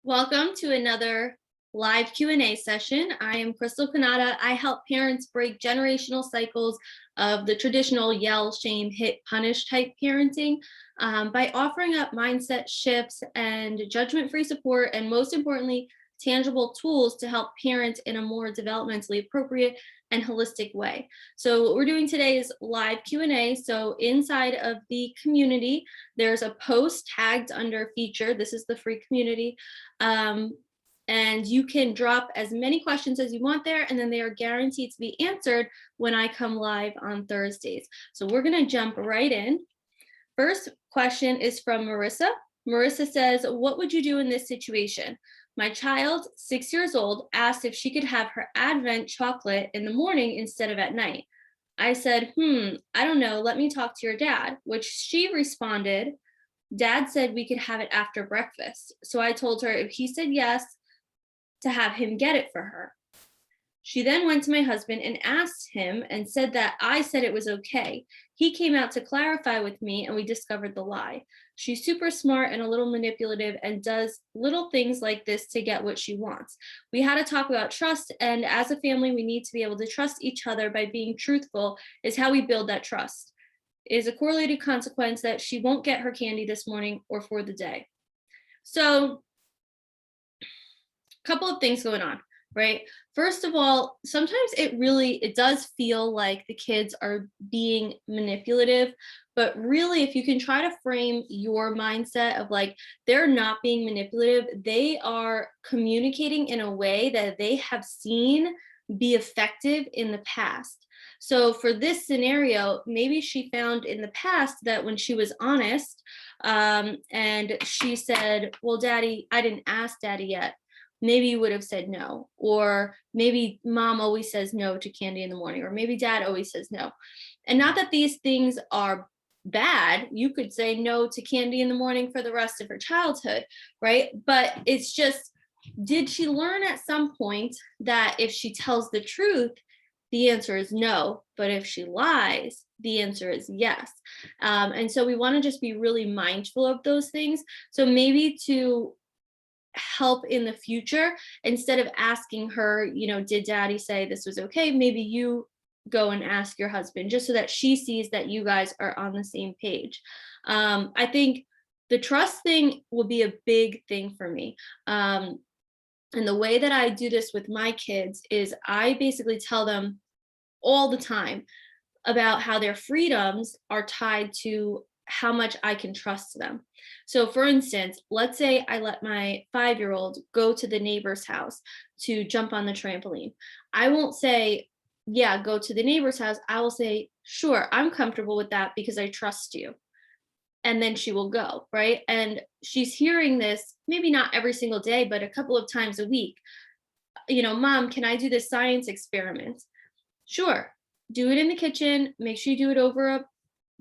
Welcome to another live Q&A session. I am Crystal Kanata. I help parents break generational cycles of the traditional yell, shame, hit, punish type parenting by offering up mindset shifts and judgment-free support, and most importantly, tangible tools to help parent in a more developmentally appropriate and holistic way. So what we're doing today is live Q&A. So inside of the community, there's a post tagged under feature. This is the free community. And you can drop as many questions as you want there, and then they are guaranteed to be answered when I come live on Thursdays. So we're going to jump right in. First question is from Marissa. Marissa says, what would you do in this situation? My child, 6 years old, asked if she could have her Advent chocolate in the morning instead of at night. I said, I don't know, let me talk to your dad, which she responded, Dad said we could have it after breakfast. So I told her if he said yes, to have him get it for her. She then went to my husband and asked him and said that I said it was okay. He came out to clarify with me and we discovered the lie. She's super smart and a little manipulative and does little things like this to get what she wants. We had to talk about trust, and as a family, we need to be able to trust each other by being truthful is how we build that trust. It is a correlated consequence that she won't get her candy this morning or for the day. So a couple of things going on, right? First of all, sometimes it does feel like the kids are being manipulative, but really if you can try to frame your mindset of like, they're not being manipulative, they are communicating in a way that they have seen be effective in the past. So for this scenario, maybe she found in the past that when she was honest, and she said, well, Daddy, I didn't ask Daddy yet, maybe you would have said no. Or maybe mom always says no to candy in the morning, or maybe dad always says no. And not that these things are bad. You could say no to candy in the morning for the rest of her childhood, right? But it's just, did she learn at some point that if she tells the truth, the answer is no, but if she lies, the answer is yes. And so we want to just be really mindful of those things. So maybe to help in the future, instead of asking her, did Daddy say this was okay, maybe you go and ask your husband, just so that she sees that you guys are on the same page. I think the trust thing will be a big thing for me. And the way that I do this with my kids is I basically tell them all the time about how their freedoms are tied to how much I can trust them. So for instance, let's say I let my 5-year-old go to the neighbor's house to jump on the trampoline. I won't say, yeah, go to the neighbor's house. I will say, sure, I'm comfortable with that because I trust you. And then she will go, right? And she's hearing this, maybe not every single day, but a couple of times a week. Mom, can I do this science experiment? Sure, do it in the kitchen. Make sure you do it over a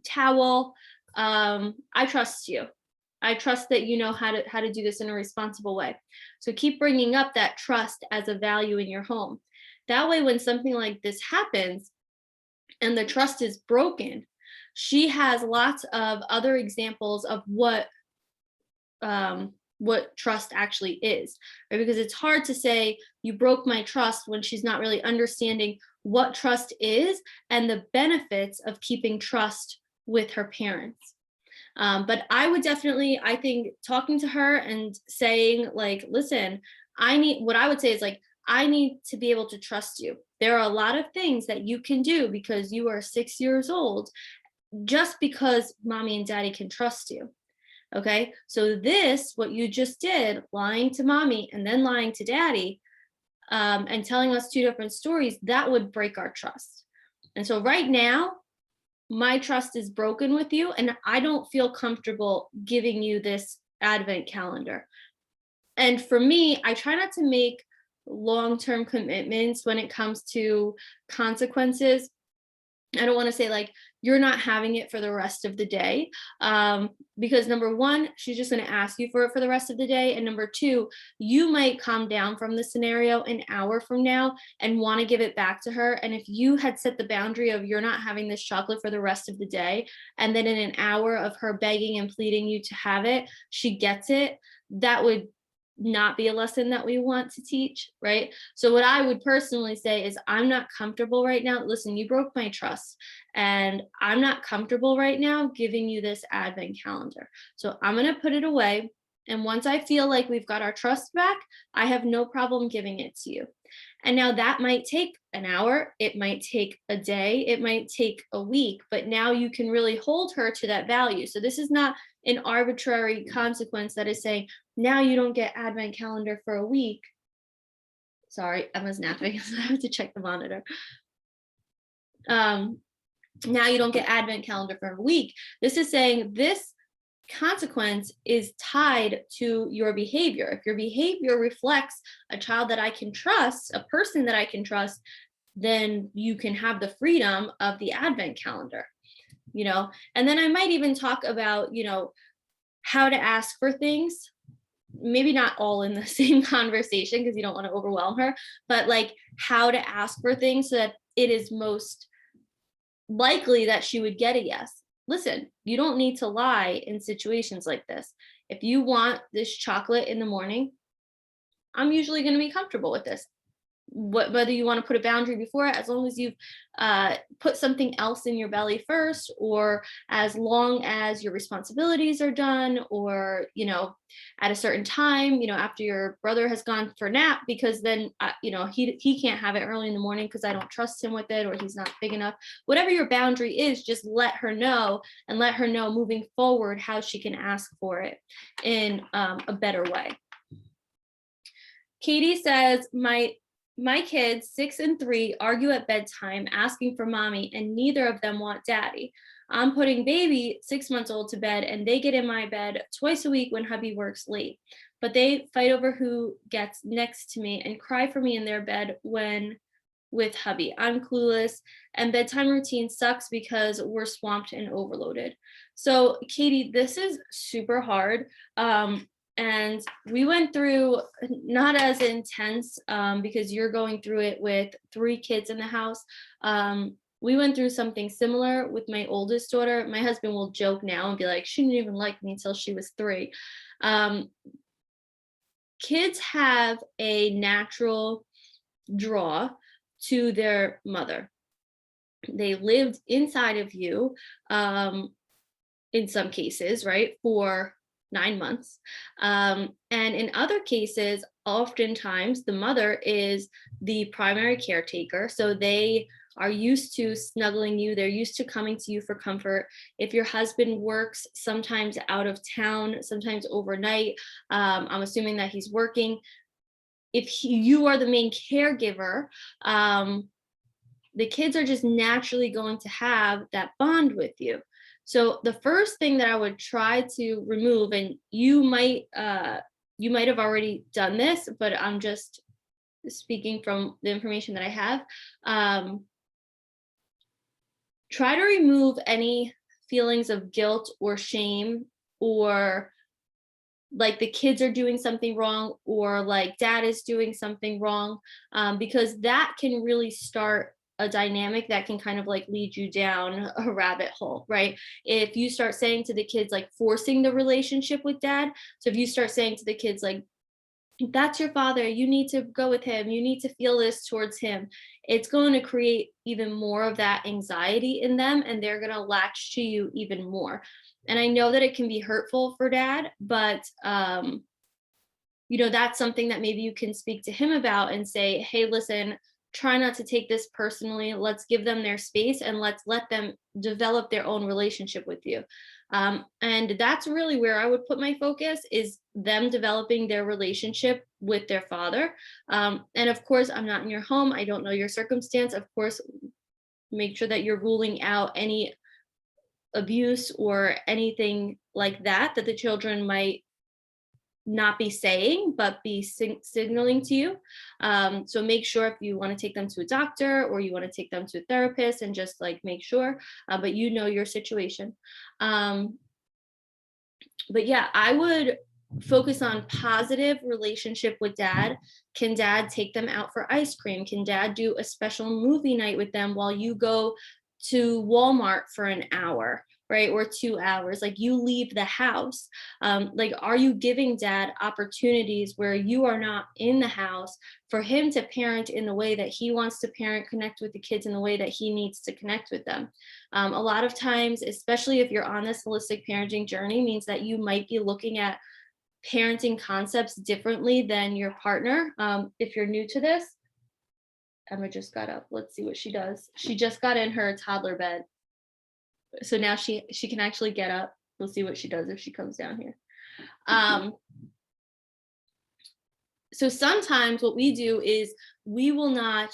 towel. I trust you. I trust that you know how to do this in a responsible way. So keep bringing up that trust as a value in your home. That way, when something like this happens and the trust is broken, she has lots of other examples of what trust actually is, right? Because it's hard to say you broke my trust when she's not really understanding what trust is and the benefits of keeping trust with her parents. But I think talking to her and saying like, listen, what I would say is like, I need to be able to trust you. There are a lot of things that you can do because you are 6 years old, just because mommy and daddy can trust you. Okay. So what you just did, lying to mommy and then lying to daddy, and telling us two different stories, that would break our trust. And so right now, my trust is broken with you, and I don't feel comfortable giving you this Advent calendar. And for me, I try not to make long-term commitments when it comes to consequences. I don't want to say like, you're not having it for the rest of the day. Because number one, she's just going to ask you for it for the rest of the day. And number two, you might calm down from the scenario an hour from now and want to give it back to her. And if you had set the boundary of you're not having this chocolate for the rest of the day, and then in an hour of her begging and pleading you to have it, she gets it, that would not be a lesson that we want to teach, right? So what I would personally say is, I'm not comfortable right now. Listen, you broke my trust, and I'm not comfortable right now giving you this advent calendar. So I'm going to put it away. And once I feel like we've got our trust back, I have no problem giving it to you. And now that might take an hour, it might take a day, it might take a week, but now you can really hold her to that value. So this is not an arbitrary consequence that is saying, now you don't get advent calendar for a week. Sorry, Emma's napping, so I have to check the monitor. Now you don't get advent calendar for a week. This is saying this consequence is tied to your behavior. If your behavior reflects a child that I can trust, a person that I can trust, then you can have the freedom of the advent calendar, you know? And then I might even talk about, you know, how to ask for things. Maybe not all in the same conversation because you don't want to overwhelm her, but like how to ask for things so that it is most likely that she would get a yes. Listen, you don't need to lie in situations like this. If you want this chocolate in the morning, I'm usually going to be comfortable with this. Whether you want to put a boundary before it, as long as you've put something else in your belly first, or as long as your responsibilities are done, or, you know, at a certain time, you know, after your brother has gone for a nap, because then, you know, he can't have it early in the morning because I don't trust him with it, or he's not big enough. Whatever your boundary is, just let her know, and let her know moving forward how she can ask for it in a better way. Katie says, my kids, 6 and 3, argue at bedtime asking for mommy, and neither of them want daddy. I'm putting baby, 6 months old, to bed, and they get in my bed twice a week when hubby works late. But they fight over who gets next to me and cry for me in their bed when with hubby. I'm clueless, and bedtime routine sucks because we're swamped and overloaded. So, Katie, this is super hard. And we went through, not as intense because you're going through it with 3 kids in the house. We went through something similar with my oldest daughter. My husband will joke now and be like, she didn't even like me until she was 3. Kids have a natural draw to their mother. They lived inside of you, in some cases, right, for 9 months. And in other cases, oftentimes the mother is the primary caretaker. So they are used to snuggling you. They're used to coming to you for comfort. If your husband works sometimes out of town, sometimes overnight, I'm assuming that he's working. If you are the main caregiver, the kids are just naturally going to have that bond with you. So the first thing that I would try to remove, and you might have already done this, but I'm just speaking from the information that I have. Try to remove any feelings of guilt or shame, or like the kids are doing something wrong, or like dad is doing something wrong, because that can really start a dynamic that can kind of like lead you down a rabbit hole, right? If you start saying to the kids, like forcing the relationship with dad. So if you start saying to the kids, like, that's your father, you need to go with him, you need to feel this towards him, it's going to create even more of that anxiety in them, and they're going to latch to you even more. And I know that it can be hurtful for dad, but you know, that's something that maybe you can speak to him about and say, hey, listen, try not to take this personally. Let's give them their space, and let's let them develop their own relationship with you. And that's really where I would put my focus, is them developing their relationship with their father. And of course, I'm not in your home. I don't know your circumstance. Of course, make sure that you're ruling out any abuse or anything like that the children might not be saying, but be signaling to you. So make sure, if you want to take them to a doctor, or you want to take them to a therapist, and just like make sure, but you know your situation. But yeah, I would focus on positive relationship with dad. Can dad take them out for ice cream? Can dad do a special movie night with them while you go to Walmart for an hour? right? Or 2 hours. Like, you leave the house. Like, are you giving dad opportunities where you are not in the house for him to parent in the way that he wants to parent, connect with the kids in the way that he needs to connect with them? A lot of times, especially if you're on this holistic parenting journey, means that you might be looking at parenting concepts differently than your partner. If you're new to this, Emma just got up. Let's see what she does. She just got in her toddler bed. So now she can actually get up. We'll see what she does if she comes down here. So sometimes what we do is we will not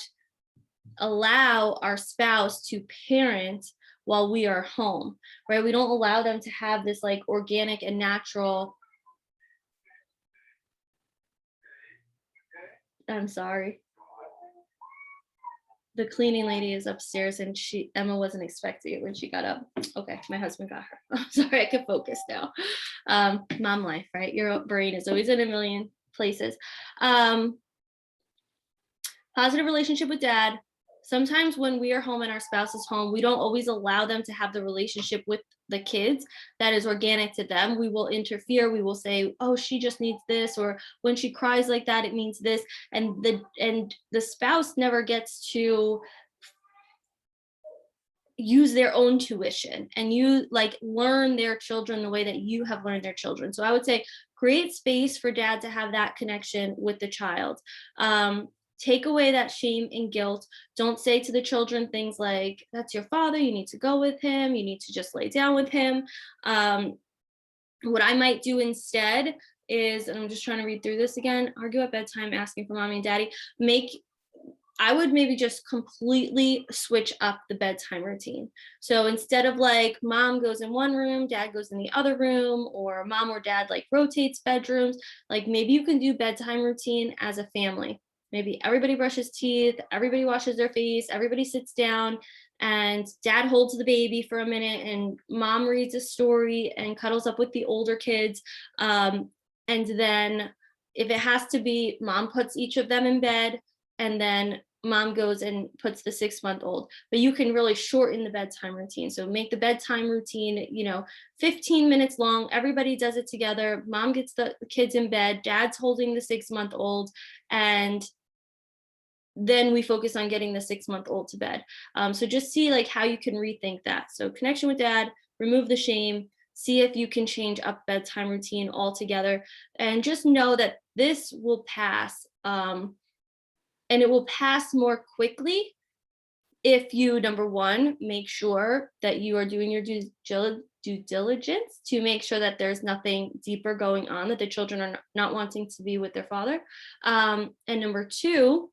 allow our spouse to parent while we are home, right? We don't allow them to have this like organic and natural. I'm sorry. The cleaning lady is upstairs and Emma wasn't expecting it when she got up. Okay, my husband got her. I'm sorry, I can focus now. Mom life, right? Your brain is always in a million places. Positive relationship with dad. Sometimes when we are home and our spouse is home, we don't always allow them to have the relationship with the kids that is organic to them. We will interfere. We will say, oh, she just needs this, or when she cries like that, it means this. And the spouse never gets to use their own tuition and you like learn their children the way that you have learned their children. So I would say create space for dad to have that connection with the child. Take away that shame and guilt. Don't say to the children things like, that's your father, you need to go with him, you need to just lay down with him. What I might do instead is, and I'm just trying to read through this again, argue at bedtime, asking for mommy and daddy. I would maybe just completely switch up the bedtime routine. So instead of like mom goes in one room, dad goes in the other room, or mom or dad like rotates bedrooms, like maybe you can do bedtime routine as a family. Maybe everybody brushes teeth, everybody washes their face, everybody sits down, and dad holds the baby for a minute, and mom reads a story and cuddles up with the older kids. And then if it has to be, mom puts each of them in bed, and then mom goes and puts the 6-month-old. But you can really shorten the bedtime routine. So make the bedtime routine, 15 minutes long. Everybody does it together. Mom gets the kids in bed, dad's holding the 6-month-old, and then we focus on getting the 6-month-old to bed. So just see like how you can rethink that. So connection with dad, remove the shame, see if you can change up bedtime routine altogether, and just know that this will pass. And it will pass more quickly if you, number one, make sure that you are doing your due diligence to make sure that there's nothing deeper going on, that the children are not wanting to be with their father. And number two,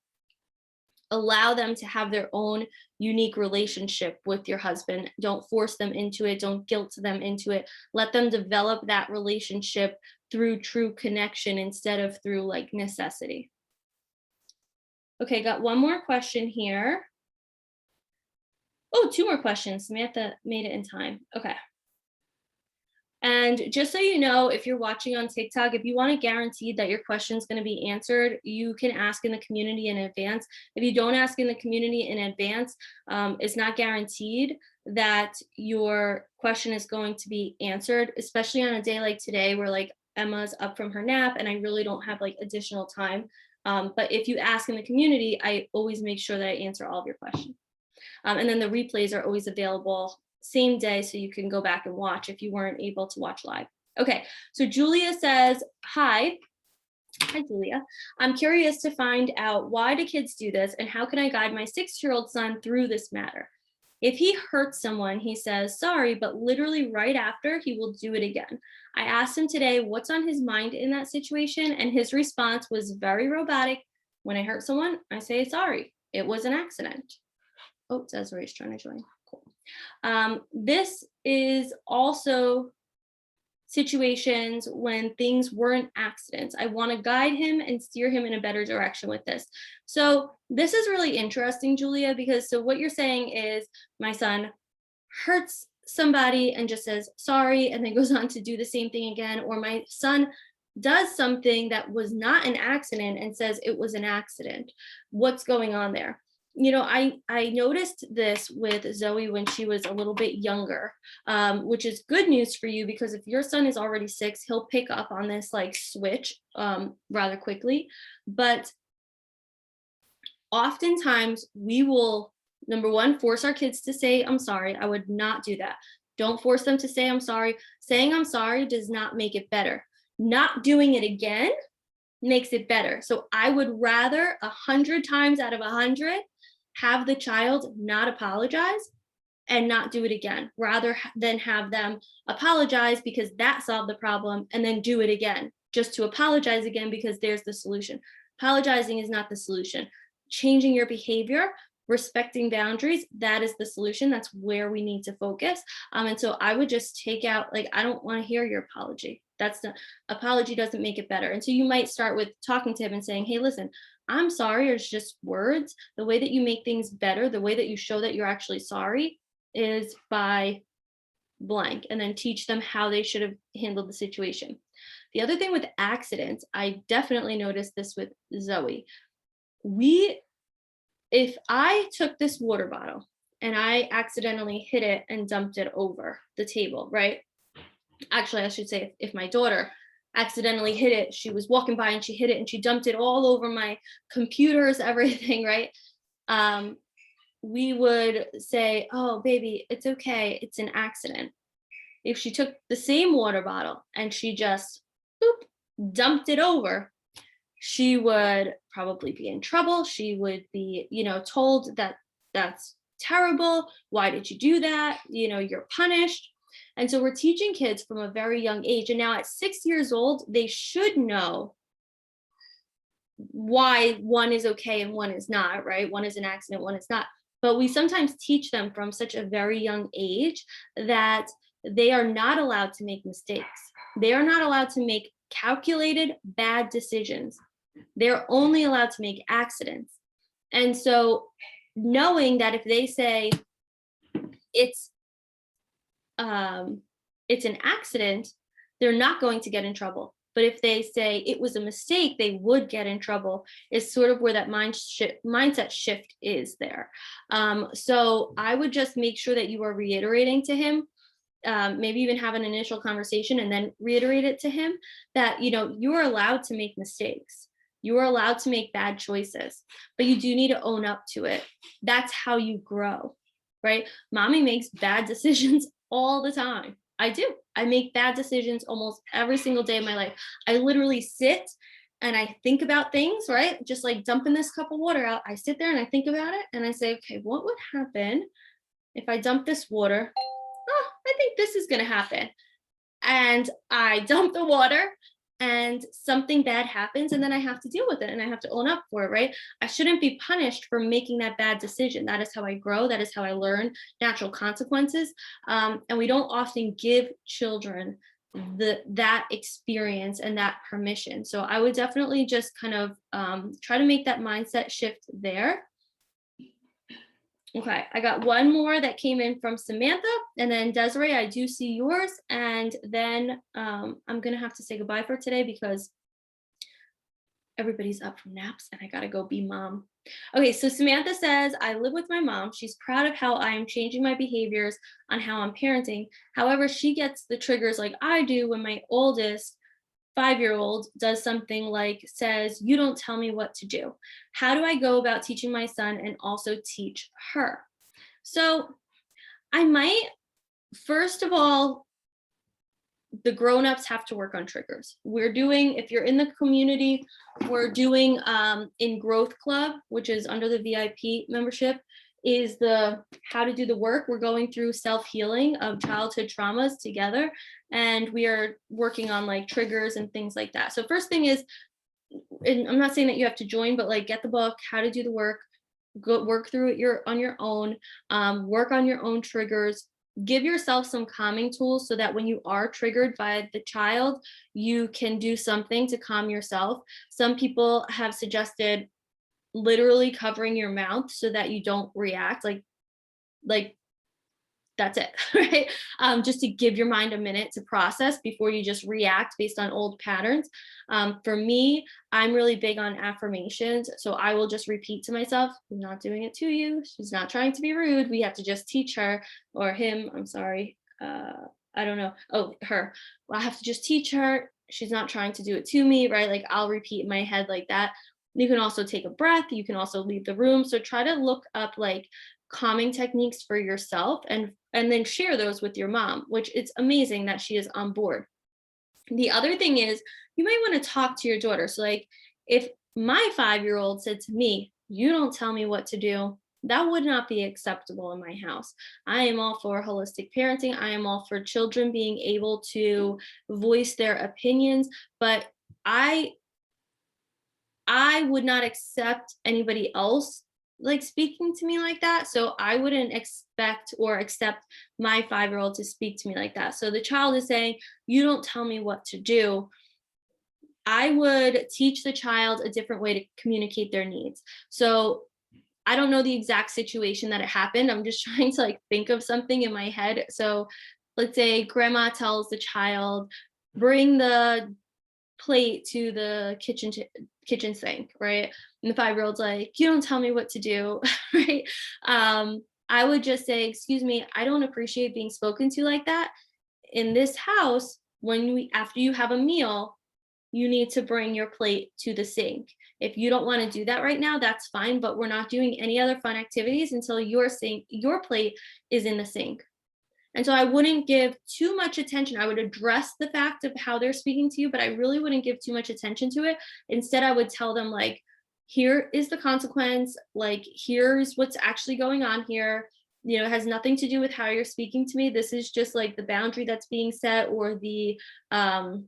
allow them to have their own unique relationship with your husband. Don't force them into it. Don't guilt them into it. Let them develop that relationship through true connection instead of through like necessity. Okay, got one more question here. Oh, two more questions. Samantha made it in time. Okay. And just so you know, if you're watching on TikTok, if you want to guarantee that your question is going to be answered, you can ask in the community in advance. If you don't ask in the community in advance, it's not guaranteed that your question is going to be answered, especially on a day like today where like Emma's up from her nap and I really don't have like additional time. But if you ask in the community, I always make sure that I answer all of your questions. And then the replays are always available same day, so you can go back and watch if you weren't able to watch live. Okay, so Julia says, hi. Hi, Julia. I'm curious to find out, why do kids do this, and how can I guide my 6-year-old son through this matter? If he hurts someone, he says sorry, but literally right after, he will do it again. I asked him today what's on his mind in that situation, and his response was very robotic. When I hurt someone, I say sorry. It was an accident. Oh, Desiree's trying to join. Cool. This is also situations when things weren't accidents. I want to guide him and steer him in a better direction with this. So this is really interesting, Julia, because so what you're saying is my son hurts somebody and just says sorry and then goes on to do the same thing again, or my son does something that was not an accident and says it was an accident. What's going on there? I noticed this with Zoe when she was a little bit younger, which is good news for you because if your son is already 6, he'll pick up on this like switch rather quickly. But oftentimes we will, number one, force our kids to say I'm sorry. I would not do that. Don't force them to say I'm sorry. Saying I'm sorry does not make it better. Not doing it again makes it better. So I would rather 100 times out of 100 have the child not apologize and not do it again, rather than have them apologize because that solved the problem and then do it again just to apologize again because there's the solution. Apologizing is not the solution. Changing your behavior, respecting boundaries, that is the solution. That's where we need to focus. And so I would just take out, like, I don't want to hear your apology. That's the apology doesn't make it better. And so you might start with talking to him and saying, hey, listen, I'm sorry, or it's just words. The way that you make things better, the way that you show that you're actually sorry is by blank, and then teach them how they should have handled the situation. The other thing with accidents, I definitely noticed this with Zoe. If I took this water bottle and I accidentally hit it and dumped it over the table, right? Actually, I should say if my daughter accidentally hit it, she was walking by and she hit it and she dumped it all over my computers, everything, right? We would say, oh, baby, it's okay. It's an accident. If she took the same water bottle and she just dumped it over, she would probably be in trouble. She would be, told that that's terrible. Why did you do that? You're punished. And so we're teaching kids from a very young age. And now at 6 years old, they should know why one is okay and one is not, right? One is an accident, one is not. But we sometimes teach them from such a very young age that they are not allowed to make mistakes. They are not allowed to make calculated bad decisions. They're only allowed to make accidents. And so knowing that if they say it's an accident, they're not going to get in trouble. But if they say it was a mistake, they would get in trouble, is sort of where that mindset shift is there. So I would just make sure that you are reiterating to him, maybe even have an initial conversation and then reiterate it to him that, you are allowed to make mistakes. You are allowed to make bad choices, but you do need to own up to it. That's how you grow, right? Mommy makes bad decisions all the time. I do. I make bad decisions almost every single day of my life. I literally sit and I think about things, right? Just like dumping this cup of water out. I sit there and I think about it and I say, okay, what would happen if I dump this water? Oh, I think this is going to happen. And I dump the water and something bad happens and then I have to deal with it and I have to own up for it, right? I shouldn't be punished for making that bad decision. That is how I grow. That is how I learn natural consequences. And we don't often give children that experience and that permission. So I would definitely just kind of try to make that mindset shift there. Okay, I got one more that came in from Samantha, and then Desiree, I do see yours, and then I'm gonna have to say goodbye for today because everybody's up from naps and I gotta go be mom. Okay, so Samantha says, I live with my mom. She's proud of how I am changing my behaviors on how I'm parenting. However, she gets the triggers like I do when my oldest 5-year-old does something like says, you don't tell me what to do. How do I go about teaching my son and also teach her? So I might, first of all, the grown-ups have to work on triggers. If you're in the community, we're doing in Growth Club, which is under the VIP membership, is the how to do the work. We're going through self-healing of childhood traumas together, and we are working on like triggers and things like that. So first thing is, and I'm not saying that you have to join, but like get the book, How to Do the Work, go work through it on your own, work on your own triggers, give yourself some calming tools so that when you are triggered by the child, you can do something to calm yourself. Some people have suggested literally covering your mouth so that you don't react, like that's it, right? Just to give your mind a minute to process before you just react based on old patterns. For me, I'm really big on affirmations. So I will just repeat to myself, I'm not doing it to you. She's not trying to be rude. We have to just teach her or him. I'm sorry. I don't know. Oh, her. Well, I have to just teach her. She's not trying to do it to me, right? Like I'll repeat in my head like that. You can also take a breath. You can also leave the room. So try to look up like calming techniques for yourself and then share those with your mom, which it's amazing that she is on board. The other thing is you might want to talk to your daughter. So like if my 5-year-old said to me, "You don't tell me what to do," that would not be acceptable in my house. I am all for holistic parenting. I am all for children being able to voice their opinions, but I I would not accept anybody else like speaking to me like that. So I wouldn't expect or accept my 5-year-old to speak to me like that. So the child is saying, "You don't tell me what to do." I would teach the child a different way to communicate their needs. So I don't know the exact situation that it happened. I'm just trying to like think of something in my head. So let's say grandma tells the child, "Bring the plate to the kitchen sink," right? And the 5-year-old's like, "You don't tell me what to do," right? I would just say, "Excuse me, I don't appreciate being spoken to like that. In this house, when we after you have a meal, you need to bring your plate to the sink. If you don't want to do that right now, that's fine, but we're not doing any other fun activities until your plate is in the sink." And so I wouldn't give too much attention. I would address the fact of how they're speaking to you, but I really wouldn't give too much attention to it. Instead, I would tell them, like, "Here is the consequence. Like, here's what's actually going on here. It has nothing to do with how you're speaking to me. This is just like the boundary that's being set or um,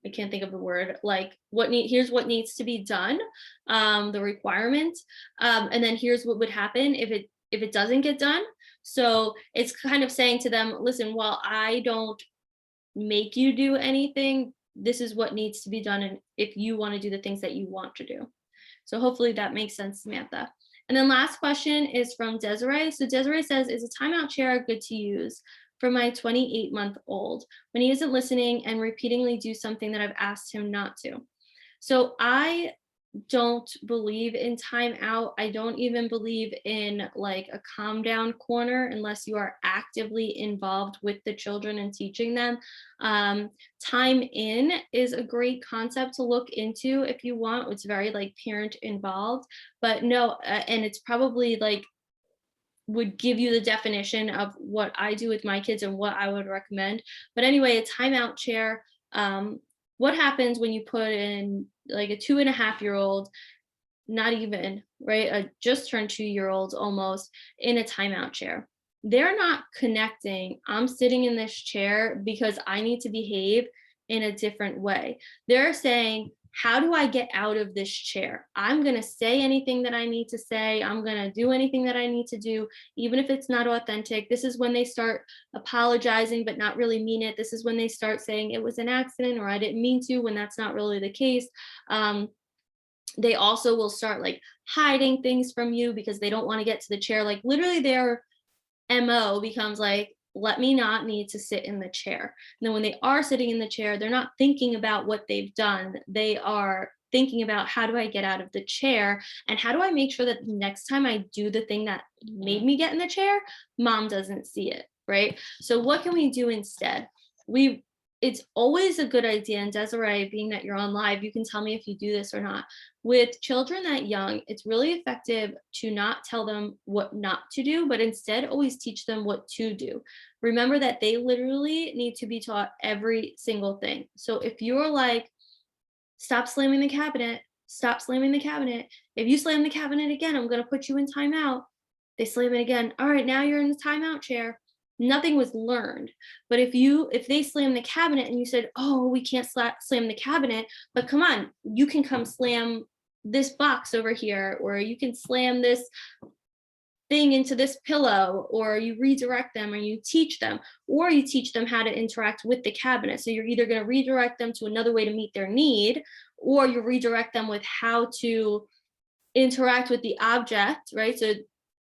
I can't think of the word, like here's what needs to be done, the requirement. And then here's what would happen if it doesn't get done." So it's kind of saying to them, "Listen, while I don't make you do anything, this is what needs to be done. And if you want to do the things that you want to do." So hopefully that makes sense, Samantha. And then last question is from Desiree. So Desiree says, "Is a timeout chair good to use for my 28-month-old when he isn't listening and repeatedly do something that I've asked him not to?" So I don't believe in timeout. I don't even believe in like a calm down corner unless you are actively involved with the children and teaching them. Time in is a great concept to look into if you want. It's very like parent involved, but no, and it's probably like would give you the definition of what I do with my kids and what I would recommend. But anyway, a timeout chair. What happens when you put in like a 2.5-year-old, not even, right? A just turned 2-year-old almost in a timeout chair. They're not connecting. I'm sitting in this chair because I need to behave in a different way. They're saying, "How do I get out of this chair? I'm going to say anything that I need to say. I'm going to do anything that I need to do, even if it's not authentic." This is when they start apologizing, but not really mean it. This is when they start saying it was an accident or I didn't mean to, when that's not really the case. They also will start like hiding things from you because they don't want to get to the chair. Like literally their MO becomes like, "Let me not need to sit in the chair." And then when they are sitting in the chair, they're not thinking about what they've done. They are thinking about, "How do I get out of the chair? And how do I make sure that the next time I do the thing that made me get in the chair, mom doesn't see it?" Right? So what can we do instead? We It's always a good idea, and Desiree, being that you're on live, you can tell me if you do this or not. With children that young, it's really effective to not tell them what not to do, but instead always teach them what to do. Remember that they literally need to be taught every single thing. So if you're like, "Stop slamming the cabinet, stop slamming the cabinet. If you slam the cabinet again, I'm going to put you in timeout." They slam it again. "All right, now you're in the timeout chair." Nothing was learned. But if they slam the cabinet and you said, "Oh, we can't slam the cabinet, but come on, you can come slam this box over here, or you can slam this thing into this pillow," or you redirect them or you teach them, or you teach them how to interact with the cabinet. So you're either going to redirect them to another way to meet their need, or you redirect them with how to interact with the object, right? So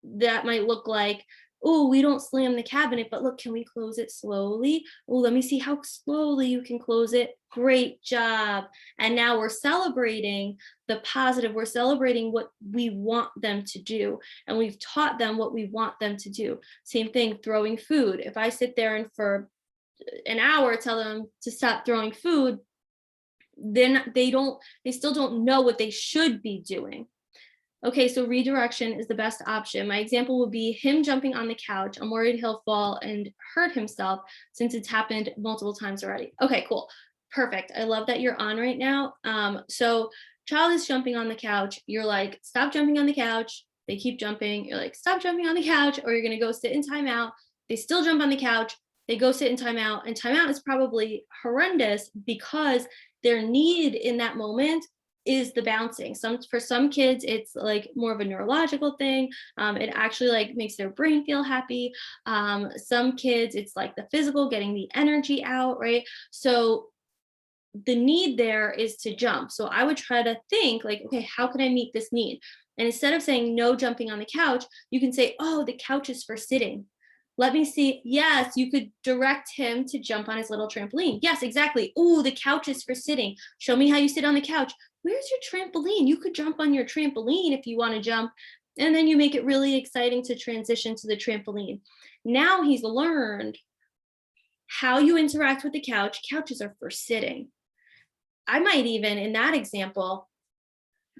that might look like Oh, we don't slam the cabinet, but look, can we close it slowly? Oh, let me see how slowly you can close it. Great job. And now we're celebrating the positive. We're celebrating what we want them to do. And we've taught them what we want them to do. Same thing, throwing food. If I sit there and for an hour tell them to stop throwing food, then they still don't know what they should be doing. Okay, so redirection is the best option. My example would be him jumping on the couch. I'm worried he'll fall and hurt himself since it's happened multiple times already. Okay, cool. Perfect. I love that you're on right now. So child is jumping on the couch. You're like, stop jumping on the couch. They keep jumping. You're like, stop jumping on the couch, or you're gonna go sit in timeout. They still jump on the couch. They go sit in timeout, and timeout is probably horrendous because their need in that moment is the bouncing. For some kids, it's like more of a neurological thing. It actually like makes their brain feel happy. Some kids, it's like the physical, getting the energy out, right? So the need there is to jump. So I would try to think like, okay, how can I meet this need? And instead of saying no jumping on the couch, you can say, oh, the couch is for sitting. Let me see. Yes, you could direct him to jump on his little trampoline. Yes, exactly. Oh, the couch is for sitting. Show me how you sit on the couch. Where's your trampoline? You could jump on your trampoline if you want to jump. And then you make it really exciting to transition to the trampoline. Now he's learned how you interact with the couch. Couches are for sitting. I might even, in that example,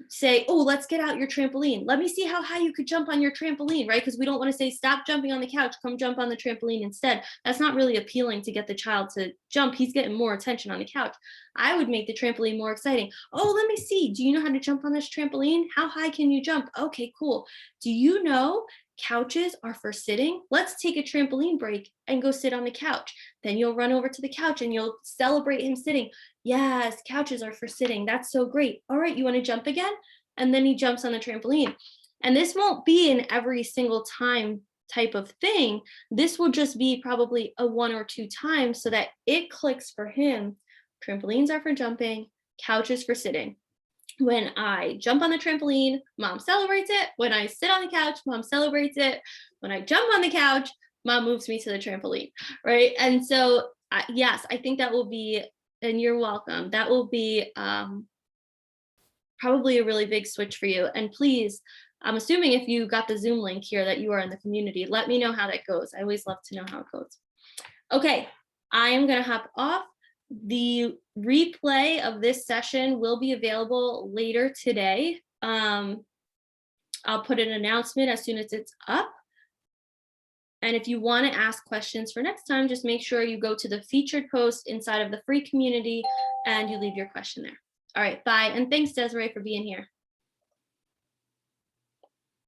say, oh, let's get out your trampoline. Let me see how high you could jump on your trampoline, right? Because we don't want to say, stop jumping on the couch, come jump on the trampoline instead. That's not really appealing to get the child to jump. He's getting more attention on the couch. I would make the trampoline more exciting. Oh, let me see. Do you know how to jump on this trampoline? How high can you jump? Okay, cool. Do you know couches are for sitting? Let's take a trampoline break and go sit on the couch. Then you'll run over to the couch and you'll celebrate him sitting. Yes, couches are for sitting. That's so great. All right, you want to jump again? And then he jumps on the trampoline. And this won't be an every single time type of thing. This will just be probably a 1 or 2 times so that it clicks for him. Trampolines are for jumping, couches for sitting. When I jump on the trampoline, mom celebrates it. When I sit on the couch, mom celebrates it. When I jump on the couch, mom moves me to the trampoline, right? And so, yes, I think that will be, and you're welcome, that will be probably a really big switch for you. And please, I'm assuming if you got the Zoom link here that you are in the community, let me know how that goes. I always love to know how it goes. Okay, I am gonna hop off. The replay of this session will be available later today. I'll put an announcement as soon as it's up. And if you want to ask questions for next time, just make sure you go to the featured post inside of the free community and you leave your question there. All right, bye. And thanks, Desiree, for being here.